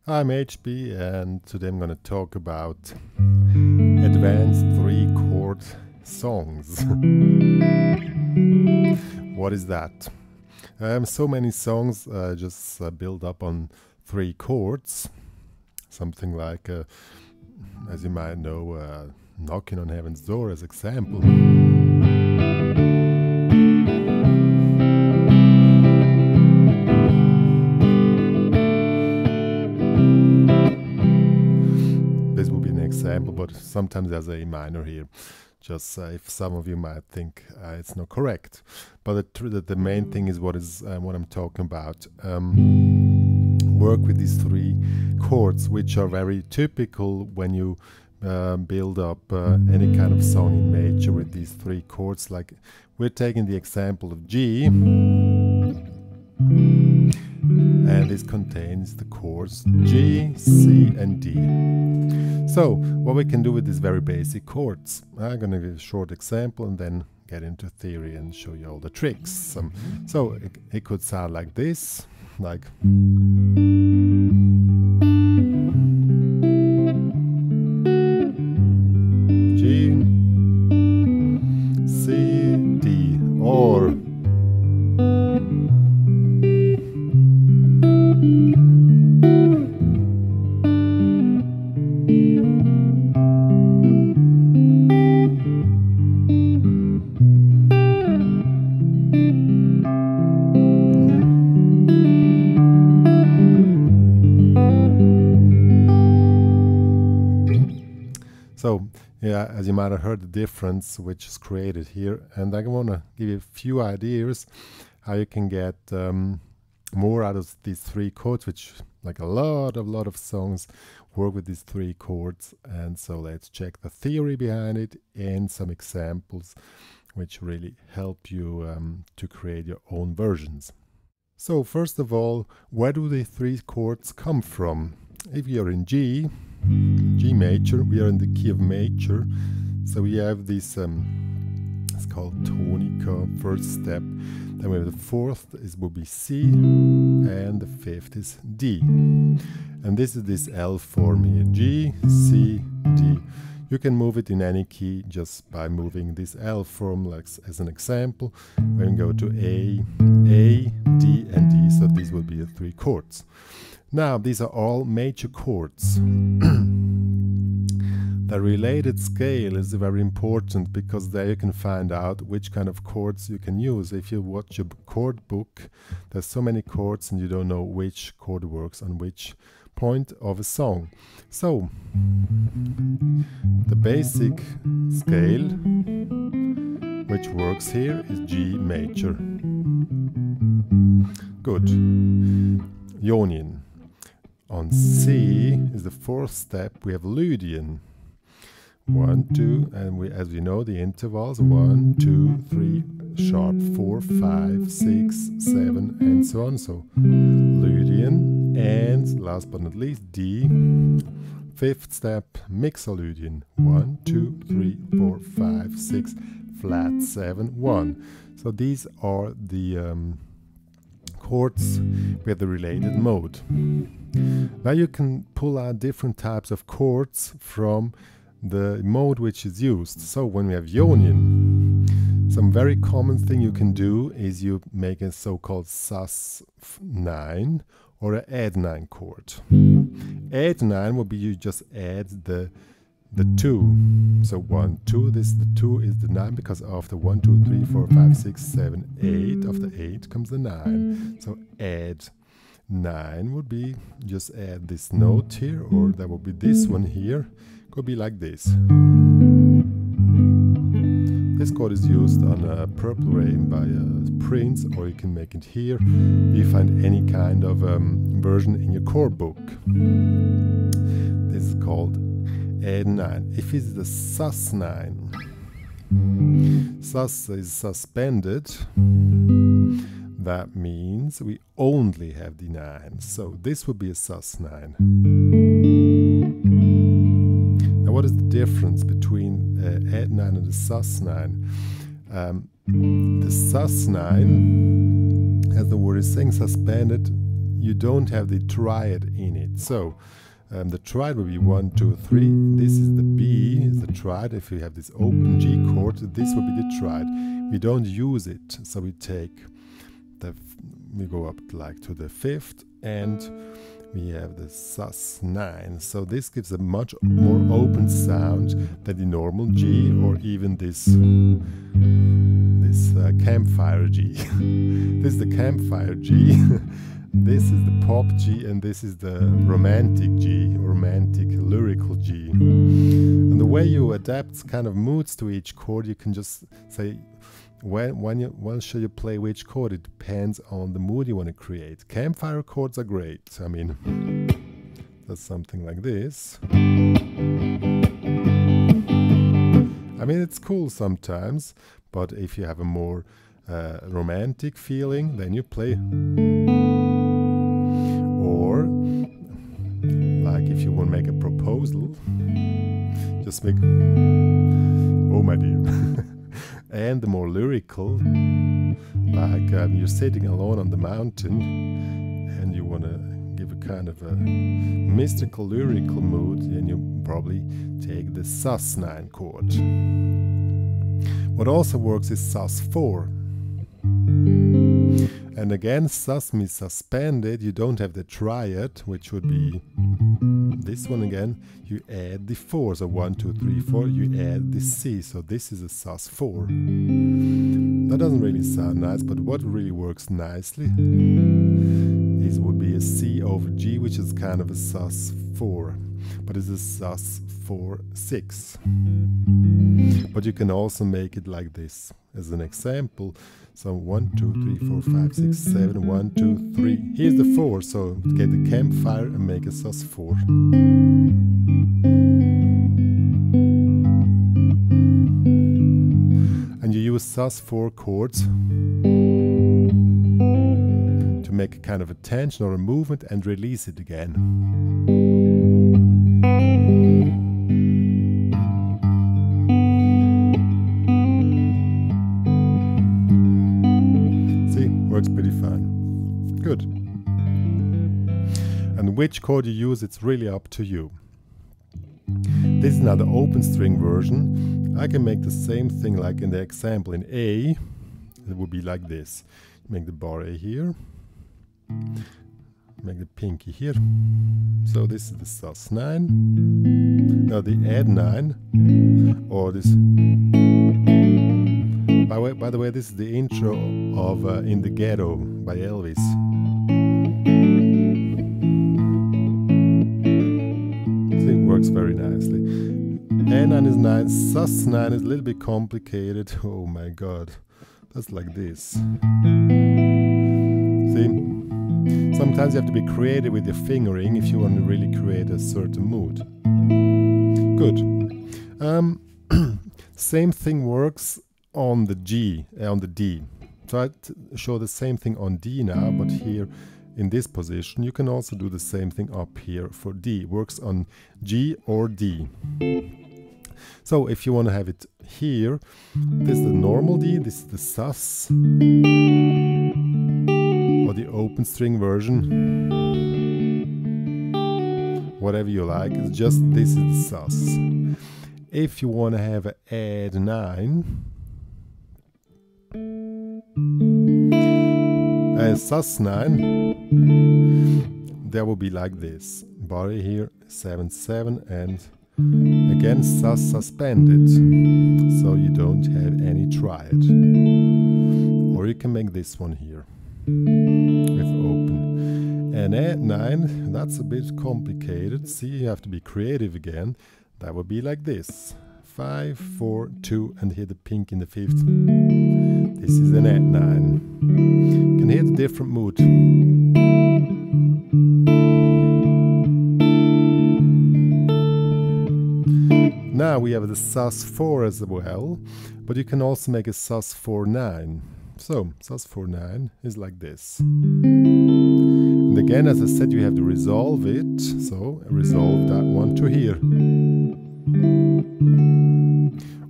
I'm HP, and today I'm going to talk about advanced three-chord songs. What is that? So many songs just build up on three chords. Something like, as you might know, Knocking on Heaven's Door as example. This would be an example, but sometimes there's a minor here. Just if some of you might think it's not correct, but the main thing is what I'm talking about. Work with these three chords, which are very typical when you build up any kind of song in major with these three chords. Like we're taking the example of G, and this contains the chords G, C, and D. So what we can do with these very basic chords, I'm going to give a short example and then get into theory and show you all the tricks. So it could sound like this, like G, C, D, or so, yeah, as you might have heard the difference which is created here, and I want to give you a few ideas how you can get more out of these three chords, which like a lot of songs work with these three chords. And so let's check the theory behind it and some examples which really help you to create your own versions. So first of all, where do the three chords come from? If you're in G major, we are in the key of major, so we have this it's called tonica, first step. Then we have the fourth would be C, and the fifth is D. And this is this L form here, G, C, D. You can move it in any key just by moving this L form, like as an example. When we go to A, D, and D, so these will be the three chords. Now, these are all major chords. The related scale is very important because there you can find out which kind of chords you can use. If you watch your chord book, there's so many chords and you don't know which chord works on which point of a song. So, the basic scale which works here is G major. Good. Ionian. On C is the fourth step, we have Lydian. 1, 2, and as we know the intervals, 1, 2, 3, sharp 4, 5, 6, 7, and so on. So Lydian, and last but not least D. Fifth step, Mixolydian. 1, 2, 3, 4, 5, 6, flat 7, 1. So these are the chords with the related mode. Now you can pull out different types of chords from the mode which is used. So when we have Ionian, some very common thing you can do is you make a so-called sus9 or an add9 chord. Add9 will be you just add the 2. So 1, 2, the 2 is the 9 because after 1, 2, 3, 4, 5, 6, 7, 8, after 8 comes the 9. So add 9 would be just add this note here, or that would be this one here. Could be like this. This chord is used on Purple Rain by Prince, or you can make it here. You find any kind of version in your chord book. This is called Add 9. If it's the sus9, sus is suspended. That means we only have the 9. So this would be a sus9. Now what is the difference between add 9 and the sus9? The sus9, as the word is saying, suspended, you don't have the triad in it. So the triad will be 1, 2, 3. This is the B, is the triad. If we have this open G chord, this will be the triad. We don't use it, so we take we go up like to the 5th, and we have the sus9. So this gives a much more open sound than the normal G, or even this campfire G. This is the campfire G. This is the pop G, and this is the romantic G, romantic lyrical G. And the way you adapt kind of moods to each chord, you can just say when should you play which chord. It depends on the mood you want to create. Campfire chords are great. I mean, that's something like this. I mean, it's cool sometimes, but if you have a more romantic feeling, then you play. Or, like if you want to make a proposal, just make, oh my dear. And the more lyrical, like you're sitting alone on the mountain and you want to give a kind of a mystical lyrical mood, then you probably take the sus9 chord. What also works is sus4. And again, sus means suspended. You don't have the triad, which would be this one again. You add the 4, so 1, 2, 3, 4. You add the C, so this is a sus4. That doesn't really sound nice, but what really works nicely would be a C over G, which is kind of a sus4, but it's a sus4 6. But you can also make it like this as an example. So 1, 2, 3, 4, 5, 6, 7, 1, 2, 3. Here's the 4, so get the campfire and make a sus4. And you use sus4 chords to make a kind of a tension or a movement and release it again. Works pretty fine. Good. And which chord you use, it's really up to you. This is now the open string version. I can make the same thing like in the example in A. It would be like this. Make the bar A here. Make the pinky here. So this is the sus9. Now the add9, or this. By the way, this is the intro of In the Ghetto by Elvis. So it works very nicely. A9 is 9, sus9 is a little bit complicated. Oh my god, that's like this. See? Sometimes you have to be creative with your fingering if you want to really create a certain mood. Good. Same thing works on the G, on the D. Try to show the same thing on D now, but here in this position you can also do the same thing up here for D. Works on G or D. So if you want to have it here, this is the normal D, this is the sus, or the open string version. Whatever you like, it's just this is the sus. If you want to have an add9, sus9, that will be like this. Body here, 7, 7, and again sus suspended, so you don't have any triad. Or you can make this one here with open. And add9, that's a bit complicated. See, you have to be creative again. That would be like this. 5, 4, 2, and here the pink in the 5th. This is an add9. You can hear the different mood. Now we have the sus4 as well, but you can also make a sus4-9. So, sus4-9 is like this. And again, as I said, you have to resolve it. So, resolve that one to here.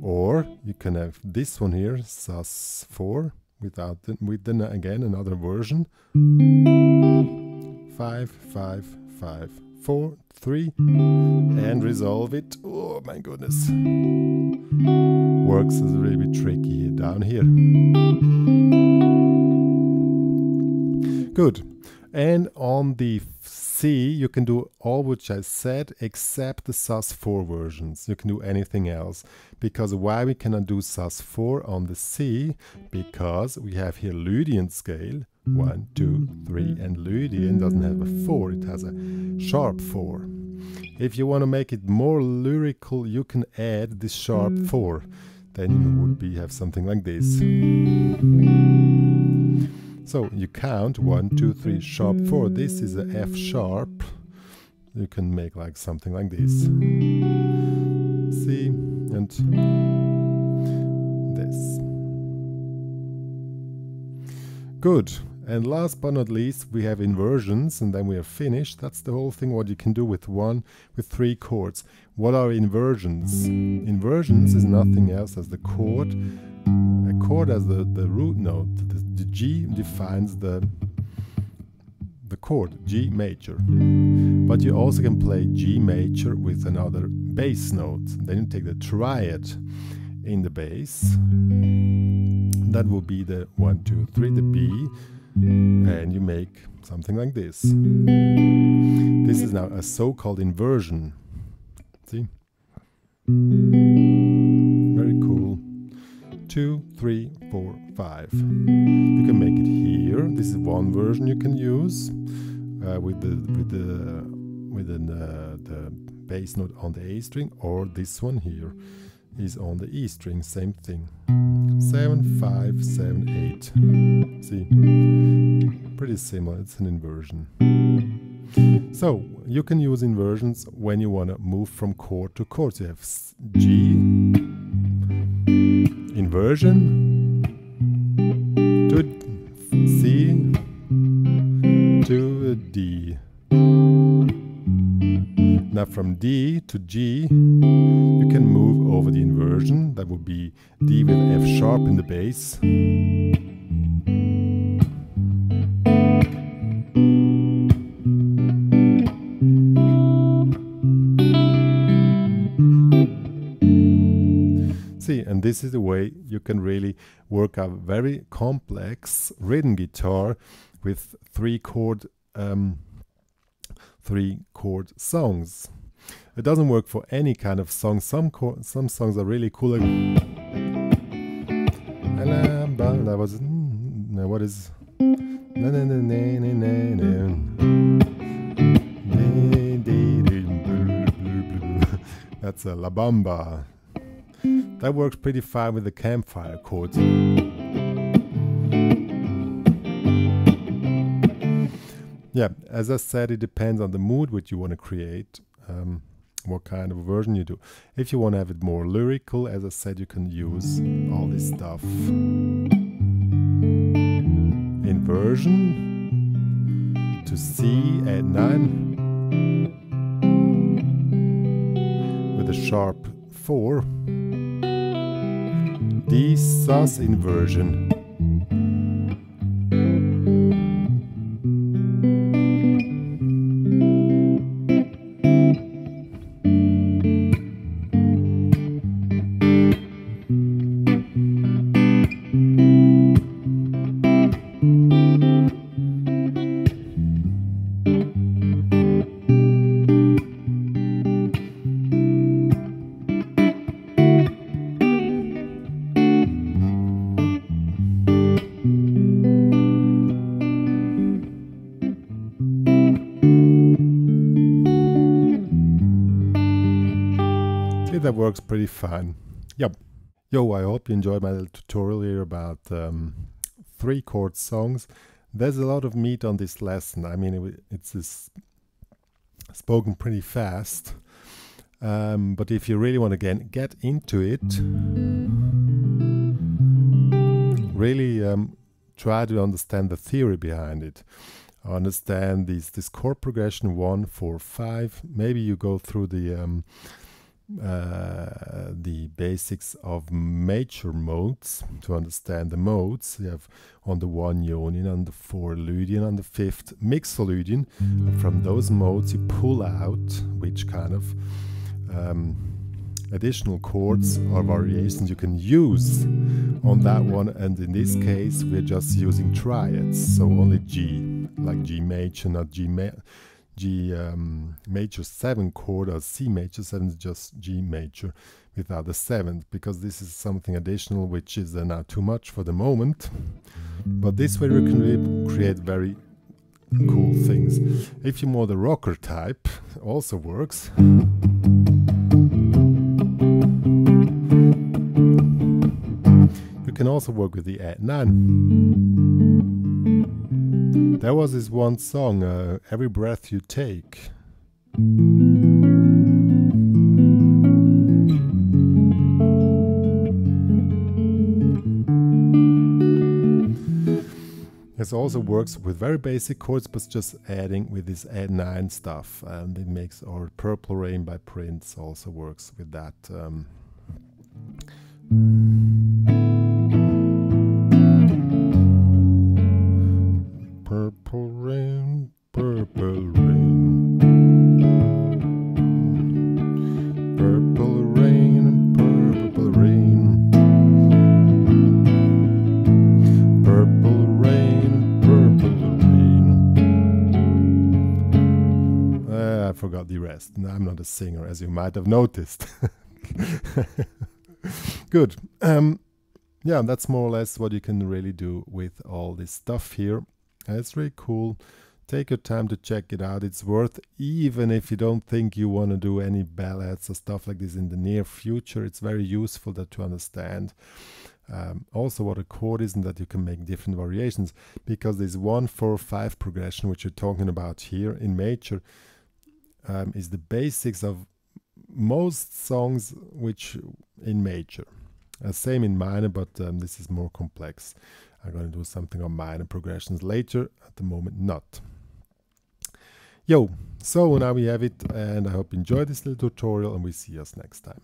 Or you can have this one here, sus4, with again another version. 5, 5, 5, 4, 3, and resolve it. Oh my goodness. Works is really tricky down here. Good. And on the C, you can do all which I said except the sus4 versions. You can do anything else. Because why we cannot do sus4 on the C? Because we have here Lydian scale. 1, 2, 3, and Lydian doesn't have a 4, it has a sharp 4. If you want to make it more lyrical, you can add this sharp 4. Then you would have something like this. So you count 1, 2, 3, sharp 4. This is a F sharp. You can make like something like this. C and this. Good. And last but not least, we have inversions, and then we are finished. That's the whole thing, what you can do with 3 chords. What are inversions? Inversions is nothing else as the chord. A chord as the root note. The G defines the chord, G major. But you also can play G major with another bass note. Then you take the triad in the bass. That will be the 1, 2, 3, the B. And you make something like this. This is now a so-called inversion. See? Very cool. 2, 3, 4, 5. You can make it here. This is one version you can use with the bass note on the A string, or this one here is on the E string. Same thing. 7, 5, 7, 8. See? Pretty similar, it's an inversion. So, you can use inversions when you want to move from chord to chord. So you have G, inversion, to C, to D. Now from D to G, you can move over the inversion. That would be D with F sharp in the bass. See, and this is the way you can really work a very complex rhythm guitar with 3-chord songs. It doesn't work for any kind of song. Some songs are really cool. Like, that was what is? That's a La Bamba. That works pretty fine with the campfire chords. Yeah, as I said, it depends on the mood which you want to create, what kind of version you do. If you want to have it more lyrical, as I said, you can use all this stuff. Inversion to C at 9 with a sharp 4. D sus inversion. That works pretty fine. Yep. Yo, I hope you enjoyed my little tutorial here about 3-chord songs. There's a lot of meat on this lesson. I mean, it's spoken pretty fast. But if you really want to get into it, really try to understand the theory behind it. Understand this chord progression 1, 4, 5. Maybe you go through the the basics of major modes. To understand the modes, you have on the 1 Ionian, on the 4 Lydian, on the 5th Mixolydian. And from those modes you pull out which kind of additional chords or variations you can use on that one, and in this case we're just using triads, so only G, like G major, not G major 7 chord, or C major 7 is just G major without the 7th, because this is something additional which is not too much for the moment, but this way we can create very cool things. If you're more the rocker type, also works. You can also work with the add 9. There was this one song, Every Breath You Take. This also works with very basic chords, but just adding with this add 9 stuff, and it makes, or Purple Rain by Prince also works with that. Purple rain, purple rain, purple rain, purple rain, purple rain, purple rain. I forgot the rest. I'm not a singer, as you might have noticed. Good. Yeah, that's more or less what you can really do with all this stuff here. It's really cool. Take your time to check it out. It's worth, even if you don't think you want to do any ballads or stuff like this in the near future. It's very useful to understand also what a chord is, and that you can make different variations, because this 1-4-5 progression which you're talking about here in major is the basics of most songs which in major. Same in minor, but this is more complex. I'm going to do something on minor progressions later, at the moment not. Yo, so now we have it, and I hope you enjoyed this little tutorial, and we see us next time.